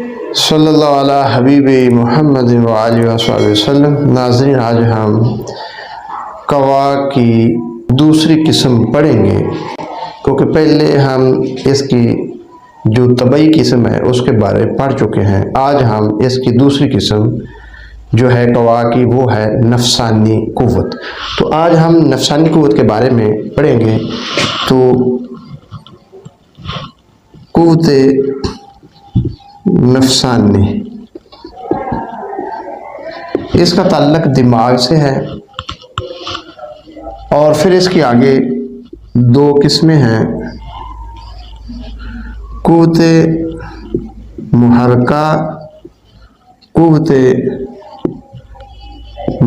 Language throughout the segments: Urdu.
صلی اللہ علی حبیب محمد وآلہ وصحبہ وسلم۔ ناظرین، آج ہم قوا کی دوسری قسم پڑھیں گے، کیونکہ پہلے ہم اس کی جو طبعی قسم ہے اس کے بارے پڑھ چکے ہیں۔ آج ہم اس کی دوسری قسم جو ہے قوا کی، وہ ہے نفسانی قوت۔ تو آج ہم نفسانی قوت کے بارے میں پڑھیں گے۔ تو قوت نفسانی، اس کا تعلق دماغ سے ہے، اور پھر اس کی آگے دو قسمیں ہیں: قوت محرکہ، قوت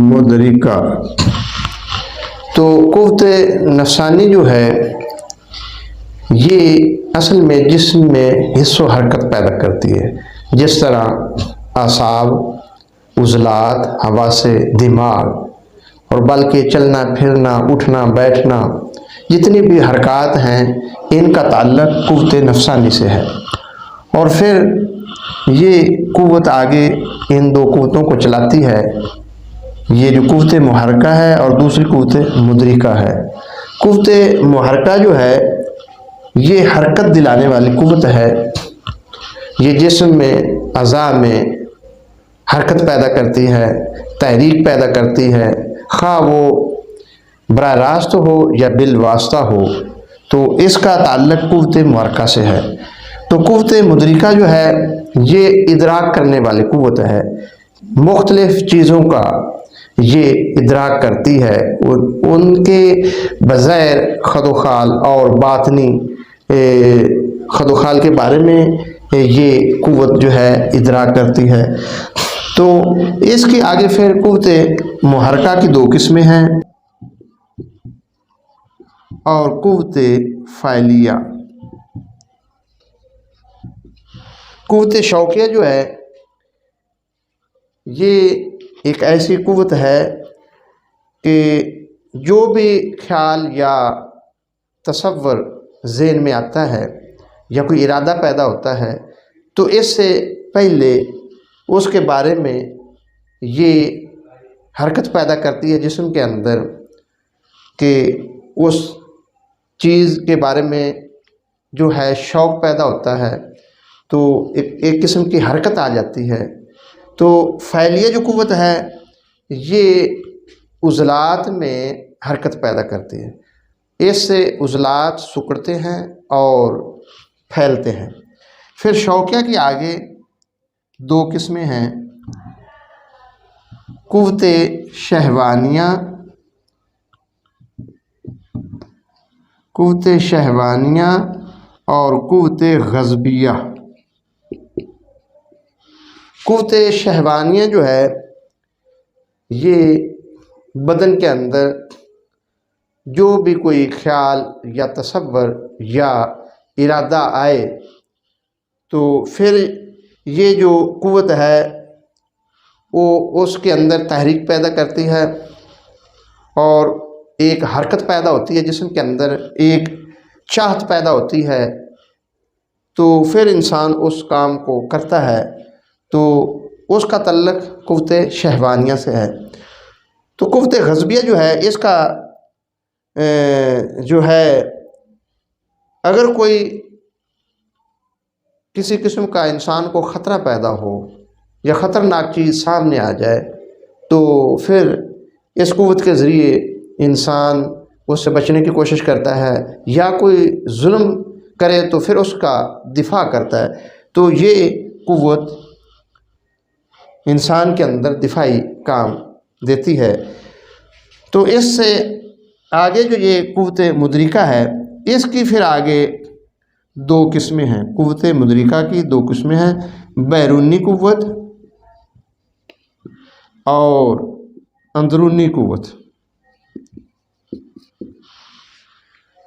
مدرکہ۔ تو قوت نفسانی جو ہے یہ اصل میں جسم میں حس و حرکت پیدا کرتی ہے، جس طرح اعصاب، عضلات، حواس دماغ، اور بلکہ چلنا پھرنا، اٹھنا بیٹھنا، جتنی بھی حرکات ہیں ان کا تعلق قوت نفسانی سے ہے۔ اور پھر یہ قوت آگے ان دو قوتوں کو چلاتی ہے، یہ جو قوت محرکہ ہے اور دوسری قوت مدرکہ ہے۔ قوت محرکہ جو ہے یہ حرکت دلانے والی قوت ہے، یہ جسم میں اعضاء میں حرکت پیدا کرتی ہے، تحریک پیدا کرتی ہے، خواہ وہ براہ راست ہو یا بالواسطہ ہو۔ تو اس کا تعلق قوت محرکہ سے ہے۔ تو قوت مدرکہ جو ہے یہ ادراک کرنے والی قوت ہے، مختلف چیزوں کا یہ ادراک کرتی ہے، ان کے بظاہر خد و خال اور باطنی خد و خال کے بارے میں یہ قوت جو ہے ادراک کرتی ہے۔ تو اس کی آگے پھر قوت محرکہ کی دو قسمیں ہیں، اور قوت فعلیہ۔ قوت شوقیہ جو ہے یہ ایک ایسی قوت ہے کہ جو بھی خیال یا تصور ذہن میں آتا ہے یا کوئی ارادہ پیدا ہوتا ہے تو اس سے پہلے اس کے بارے میں یہ حرکت پیدا کرتی ہے جسم کے اندر کہ اس چیز کے بارے میں جو ہے شوق پیدا ہوتا ہے، تو ایک قسم کی حرکت آ جاتی ہے۔ تو فعلیہ جو قوت ہے یہ عضلات میں حرکت پیدا کرتی ہے، اس سے عضلات سکڑتے ہیں اور پھیلتے ہیں۔ پھر شوقیہ کی آگے دو قسمیں ہیں: قوت شہوانیہ، قوت شہوانیہ اور قوت غضبیہ۔ قوت شہوانیہ جو ہے یہ بدن کے اندر جو بھی کوئی خیال یا تصور یا ارادہ آئے تو پھر یہ جو قوت ہے وہ اس کے اندر تحریک پیدا کرتی ہے، اور ایک حرکت پیدا ہوتی ہے جسم کے اندر، ایک چاہت پیدا ہوتی ہے، تو پھر انسان اس کام کو کرتا ہے۔ تو اس کا تعلق قوت شہوانیہ سے ہے۔ تو قوت غضبیہ جو ہے اس کا جو ہے اگر کوئی کسی قسم کا انسان کو خطرہ پیدا ہو یا خطرناک چیز سامنے آ جائے تو پھر اس قوت کے ذریعے انسان اس سے بچنے کی کوشش کرتا ہے، یا کوئی ظلم کرے تو پھر اس کا دفاع کرتا ہے۔ تو یہ قوت انسان کے اندر دفاعی کام دیتی ہے۔ تو اس سے آگے جو یہ قوت مدرکہ ہے اس کی پھر آگے دو قسمیں ہیں۔ قوت مدرکہ کی دو قسمیں ہیں: بیرونی قوت اور اندرونی قوت۔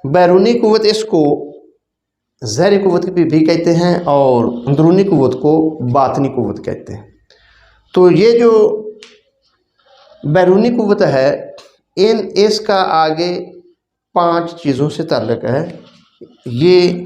بیرونی قوت اس کو ظاہری قوت بھی کہتے ہیں، اور اندرونی قوت کو باطنی قوت کہتے ہیں۔ تو یہ جو بیرونی قوت ہے اس کا آگے 5 چیزوں سے تعلق ہے۔ یہ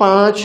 5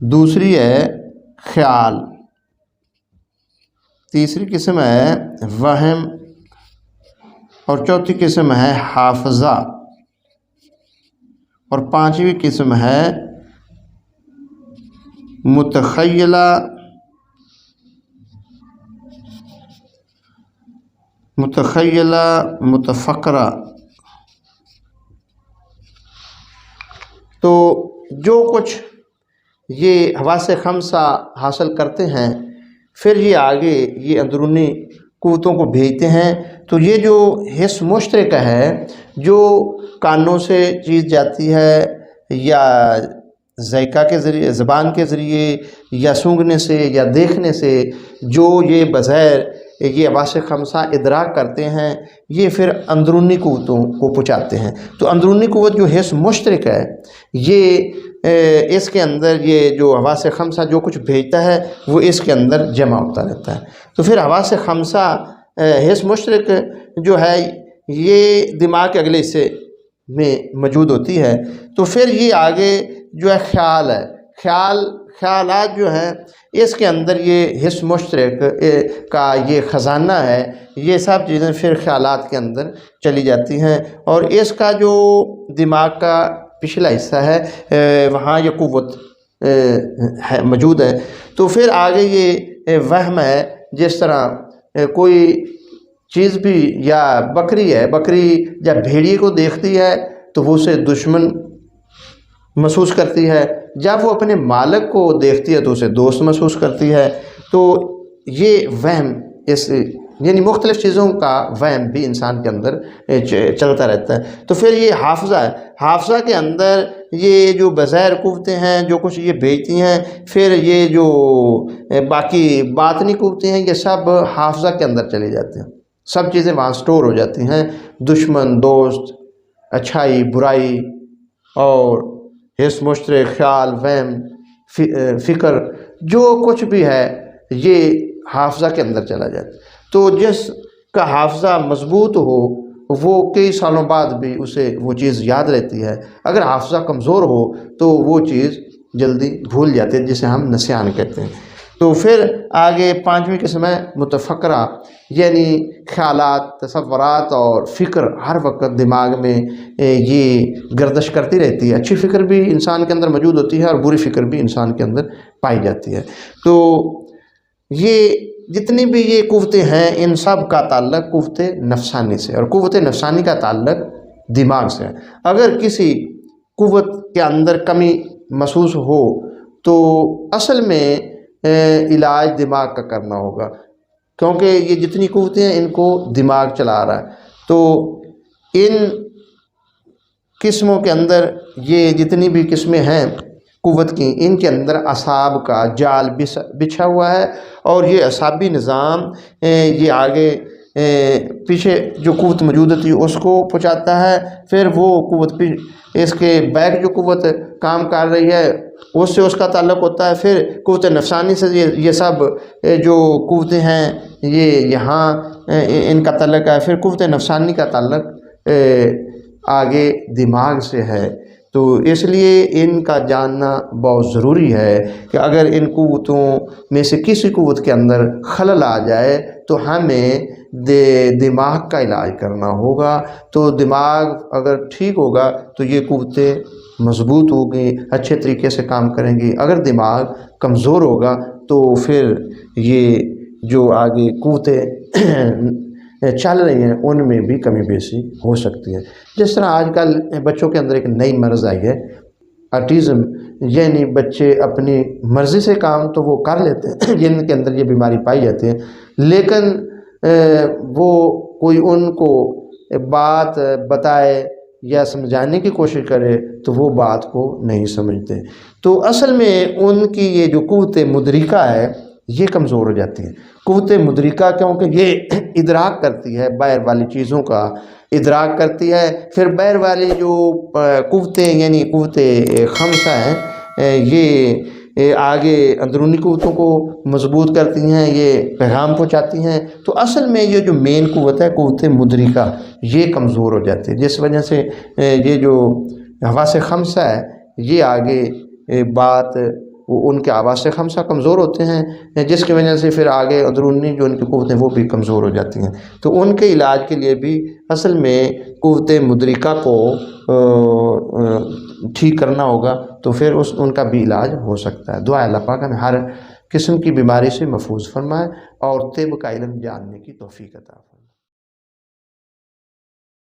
دوسری ہے خیال، تیسری قسم ہے وہم، اور چوتھی قسم ہے حافظہ، اور پانچویں قسم ہے متخیلہ، متفکرہ۔ تو جو کچھ یہ حواس خمسہ حاصل کرتے ہیں، پھر یہ آگے یہ اندرونی قوتوں کو بھیجتے ہیں۔ تو یہ جو حس مشترکہ ہے، جو کانوں سے چیز جاتی ہے یا ذائقہ کے ذریعے، زبان کے ذریعے، یا سونگھنے سے یا دیکھنے سے، جو یہ بظاہر یہ حواس خمسہ ادراک کرتے ہیں، یہ پھر اندرونی قوتوں کو پہنچاتے ہیں۔ تو اندرونی قوت جو حس مشترک ہے، یہ اس کے اندر یہ جو حواس خمسہ جو کچھ بھیجتا ہے وہ اس کے اندر جمع ہوتا رہتا ہے۔ تو پھر حواس خمسہ حس مشترک جو ہے یہ دماغ کے اگلے حصے میں موجود ہوتی ہے۔ تو پھر یہ آگے جو ہے خیال ہے، خیالات جو ہیں اس کے اندر یہ حس مشترک کا یہ خزانہ ہے، یہ سب چیزیں پھر خیالات کے اندر چلی جاتی ہیں، اور اس کا جو دماغ کا پچھلا حصہ ہے وہاں یہ قوت موجود ہے۔ تو پھر آگے یہ وہم ہے، جس طرح کوئی چیز بھی، یا بکری ہے، بکری جب بھیڑیے کو دیکھتی ہے تو وہ اسے دشمن محسوس کرتی ہے، جب وہ اپنے مالک کو دیکھتی ہے تو اسے دوست محسوس کرتی ہے۔ تو یہ وہم یعنی مختلف چیزوں کا وہم بھی انسان کے اندر چلتا رہتا ہے۔ تو پھر یہ حافظہ ہے، حافظہ کے اندر یہ جو بظاہر قوتیں ہیں جو کچھ یہ بھیجتی ہیں، پھر یہ جو باقی باطنی قوتیں ہیں یہ سب حافظہ کے اندر چلے جاتے ہیں، سب چیزیں وہاں سٹور ہو جاتی ہیں، دشمن، دوست، اچھائی، برائی، اور حس مشترک، خیال، وہم، فکر، جو کچھ بھی ہے یہ حافظہ کے اندر چلا جاتا ہے۔ تو جس کا حافظہ مضبوط ہو وہ کئی سالوں بعد بھی اسے وہ چیز یاد رہتی ہے، اگر حافظہ کمزور ہو تو وہ چیز جلدی بھول جاتی ہے، جسے ہم نسیان کہتے ہیں۔ تو پھر آگے پانچویں قسم ہے متفکرہ، یعنی خیالات، تصورات اور فکر ہر وقت دماغ میں یہ گردش کرتی رہتی ہے، اچھی فکر بھی انسان کے اندر موجود ہوتی ہے اور بری فکر بھی انسان کے اندر پائی جاتی ہے۔ تو یہ جتنی بھی یہ قوتیں ہیں ان سب کا تعلق قوت نفسانی سے، اور قوت نفسانی کا تعلق دماغ سے ہے۔ اگر کسی قوت کے اندر کمی محسوس ہو تو اصل میں علاج دماغ کا کرنا ہوگا، کیونکہ یہ جتنی قوتیں ہیں ان کو دماغ چلا رہا ہے۔ تو ان قسموں کے اندر یہ جتنی بھی قسمیں ہیں قوت کی، ان کے اندر اعصاب کا جال بچھا ہوا ہے، اور یہ اعصابی نظام یہ آگے پیچھے جو قوت موجود ہوتی ہے اس کو پہنچاتا ہے، پھر وہ قوت اس کے بیک جو قوت کام کر رہی ہے اس سے اس کا تعلق ہوتا ہے، پھر قوت نفسانی سے یہ سب جو قوتیں ہیں یہ یہاں ان کا تعلق ہے، پھر قوت نفسانی کا تعلق آگے دماغ سے ہے۔ تو اس لیے ان کا جاننا بہت ضروری ہے کہ اگر ان قوتوں میں سے کسی قوت کے اندر خلل آ جائے تو ہمیں دماغ کا علاج کرنا ہوگا۔ تو دماغ اگر ٹھیک ہوگا تو یہ قوتیں مضبوط ہوگی، اچھے طریقے سے کام کریں گی۔ اگر دماغ کمزور ہوگا تو پھر یہ جو آگے قوتیں چل رہی ہیں ان میں بھی کمی بیشی ہو سکتی ہے۔ جس طرح آج کل بچوں کے اندر ایک نئی مرض آئی ہے آٹیزم، یعنی بچے اپنی مرضی سے کام تو وہ کر لیتے ہیں، جن کے اندر یہ بیماری پائی جاتی ہے، لیکن وہ کوئی ان کو بات بتائے یا سمجھانے کی کوشش کرے تو وہ بات کو نہیں سمجھتے۔ تو اصل میں ان کی یہ جو قوت مدرکہ ہے یہ کمزور ہو جاتی ہے۔ قوت مدرکہ کیونکہ یہ ادراک کرتی ہے، باہر والی چیزوں کا ادراک کرتی ہے، پھر باہر والی جو قوتیں یعنی قوت خمسہ ہیں یہ آگے اندرونی قوتوں کو مضبوط کرتی ہیں، یہ پیغام پہنچاتی ہیں۔ تو اصل میں یہ جو مین قوت ہے قوت مدرکہ یہ کمزور ہو جاتی ہے، جس وجہ سے یہ جو حواس خمسہ ہے یہ آگے بات ان کے حواس خمسہ کمزور ہوتے ہیں، جس کی وجہ سے پھر آگے اندرونی جو ان کی قوتیں وہ بھی کمزور ہو جاتی ہیں۔ تو ان کے علاج کے لیے بھی اصل میں قوت مدرکہ کو ٹھیک کرنا ہوگا، تو پھر ان کا بھی علاج ہو سکتا ہے۔ دعا اللہ پاک ہمیں ہر قسم کی بیماری سے محفوظ فرمائے اور طب کا علم جاننے کی توفیق عطا فرمائے۔